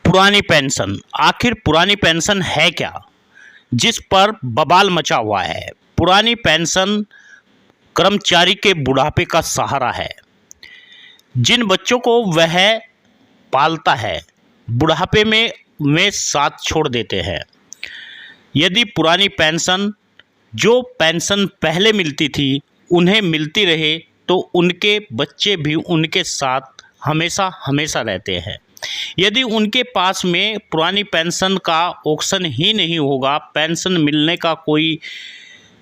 पुरानी पेंशन, आखिर पुरानी पेंशन है क्या, जिस पर बवाल मचा हुआ है। पुरानी पेंशन कर्मचारी के बुढ़ापे का सहारा है। जिन बच्चों को वह पालता है बुढ़ापे में वे साथ छोड़ देते हैं। यदि पुरानी पेंशन जो पेंशन पहले मिलती थी उन्हें मिलती रहे तो उनके बच्चे भी उनके साथ हमेशा हमेशा रहते हैं। यदि उनके पास में पुरानी पेंशन का ऑप्शन ही नहीं होगा, पेंशन मिलने का कोई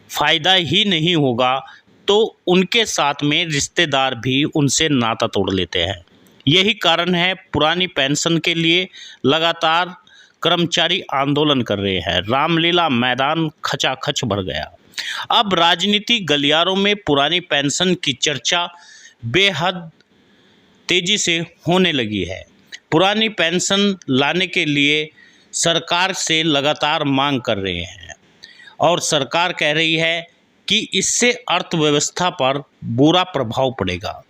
फ़ायदा ही नहीं होगा, तो उनके साथ में रिश्तेदार भी उनसे नाता तोड़ लेते हैं। यही कारण है पुरानी पेंशन के लिए लगातार कर्मचारी आंदोलन कर रहे हैं। रामलीला मैदान खचाखच भर गया। अब राजनीति गलियारों में पुरानी पेंशन की चर्चा बेहद तेजी से होने लगी है। पुरानी पेंशन लाने के लिए सरकार से लगातार मांग कर रहे हैं और सरकार कह रही है कि इससे अर्थव्यवस्था पर बुरा प्रभाव पड़ेगा।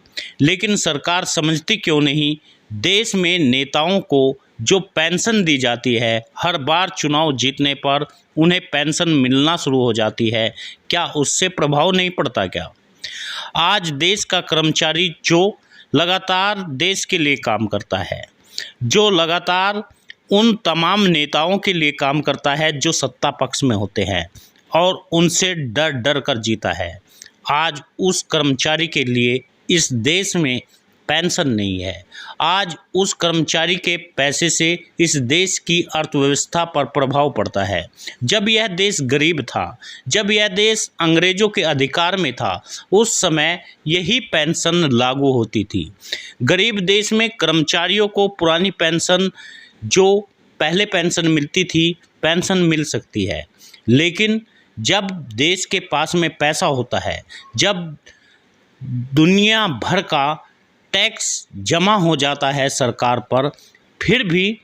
लेकिन सरकार समझती क्यों नहीं, देश में नेताओं को जो पेंशन दी जाती है, हर बार चुनाव जीतने पर उन्हें पेंशन मिलना शुरू हो जाती है, क्या उससे प्रभाव नहीं पड़ता क्या? आज देश का कर्मचारी जो लगातार देश के लिए काम करता है, जो लगातार उन तमाम नेताओं के लिए काम करता है जो सत्ता पक्ष में होते हैं और उनसे डर डर कर जीता है, आज उस कर्मचारी के लिए इस देश में पेंशन नहीं है। आज उस कर्मचारी के पैसे से इस देश की अर्थव्यवस्था पर प्रभाव पड़ता है। जब यह देश गरीब था, जब यह देश अंग्रेजों के अधिकार में था, उस समय यही पेंशन लागू होती थी। गरीब देश में कर्मचारियों को पुरानी पेंशन जो पहले पेंशन मिलती थी, पेंशन मिल सकती है। लेकिन जब देश के पास में पैसा होता है, जब दुनिया भर का टैक्स जमा हो जाता है सरकार पर, फिर भी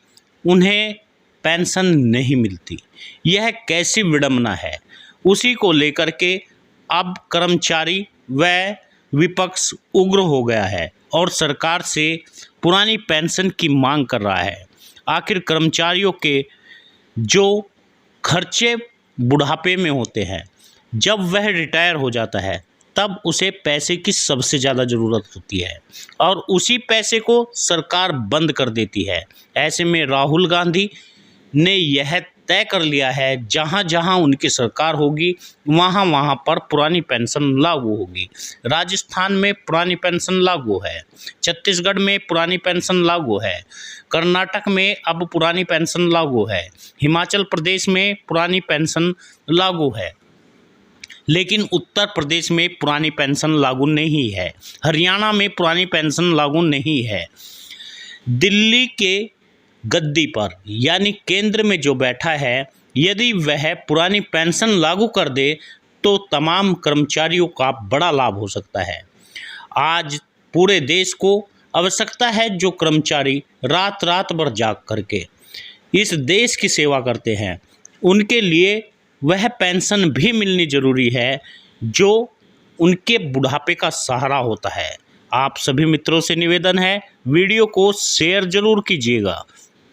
उन्हें पेंशन नहीं मिलती। यह कैसी विडंबना है। उसी को लेकर के अब कर्मचारी व विपक्ष उग्र हो गया है और सरकार से पुरानी पेंशन की मांग कर रहा है। आखिर कर्मचारियों के जो खर्चे बुढ़ापे में होते हैं, जब वह रिटायर हो जाता है तब उसे पैसे की सबसे ज़्यादा ज़रूरत होती है और उसी पैसे को सरकार बंद कर देती है। ऐसे में राहुल गांधी ने यह तय कर लिया है, जहाँ जहाँ उनकी सरकार होगी वहाँ वहाँ पर पुरानी पेंशन लागू होगी। राजस्थान में पुरानी पेंशन लागू है, छत्तीसगढ़ में पुरानी पेंशन लागू है, कर्नाटक में अब पुरानी पेंशन लागू है, हिमाचल प्रदेश में पुरानी पेंशन लागू है, लेकिन उत्तर प्रदेश में पुरानी पेंशन लागू नहीं है, हरियाणा में पुरानी पेंशन लागू नहीं है। दिल्ली के गद्दी पर यानी केंद्र में जो बैठा है, यदि वह पुरानी पेंशन लागू कर दे तो तमाम कर्मचारियों का बड़ा लाभ हो सकता है। आज पूरे देश को आवश्यकता है जो कर्मचारी रात रात भर जाग करके इस देश की सेवा करते हैं, उनके लिए वह पेंशन भी मिलनी ज़रूरी है जो उनके बुढ़ापे का सहारा होता है। आप सभी मित्रों से निवेदन है, वीडियो को शेयर ज़रूर कीजिएगा।